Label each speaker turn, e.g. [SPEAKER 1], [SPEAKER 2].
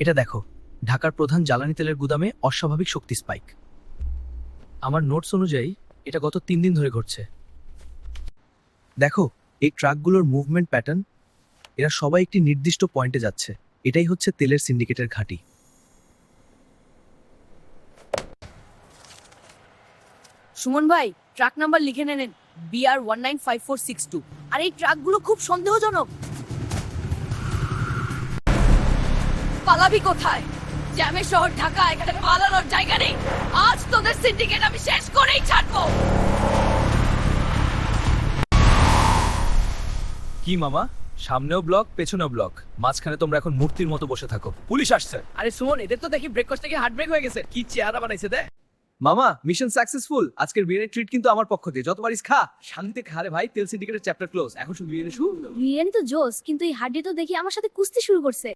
[SPEAKER 1] এটা দেখো, ঢাকার প্রধান জ্বালানি তেলের গুদামে অস্বাভাবিক শক্তি স্পাইক। আমার নোটস অনুযায়ী এটা গত 3 দিন ধরে ঘটছে। দেখো, এই ট্রাকগুলোর মুভমেন্ট প্যাটার্ন, এরা সবাই একটি নির্দিষ্ট পয়েন্টে যাচ্ছে। এটাই হচ্ছে তেলের সিন্ডিকেটের ঘাঁটি।
[SPEAKER 2] সুমন ভাই, ট্রাক নাম্বার লিখে নেন BR195462। আর এই ট্রাকগুলো খুব সন্দেহজনক। পালাবি কোথায়? জ্যামের শহর ঢাকা, এখানে পালানোর জায়গা নেই। আজ তোদের সিন্ডিকেট আমি শেষ করেই ছাড়বো।
[SPEAKER 1] কি মামা, সামনেও ব্লক পেছনেও ব্লক, মাঝখানে তোমরা এখন মূর্তির মতো বসে থাকো। পুলিশ আসছে।
[SPEAKER 2] আরে সুমন, এদের তো দেখি ব্রেকফাস্ট থেকে হার্ট ব্রেক হয়ে গেছে। কি চেহারা বানাইছে দে।
[SPEAKER 1] মামা, মিশন সাকসেসফুল। আজকের বিরিয়ানি ট্রিট কিন্তু আমার পক্ষ দিয়ে। যত পারিস খা, শান্তিতে খা রে ভাই। তেল সিন্ডিকেটের চ্যাপ্টার ক্লোজ। এখন শুধু বিরিয়ানি শুরু।
[SPEAKER 3] বিরিয়ানি তো জোস, কিন্তু এই হাড্ডি তো দেখি আমার সাথে কুস্তি শুরু করছে।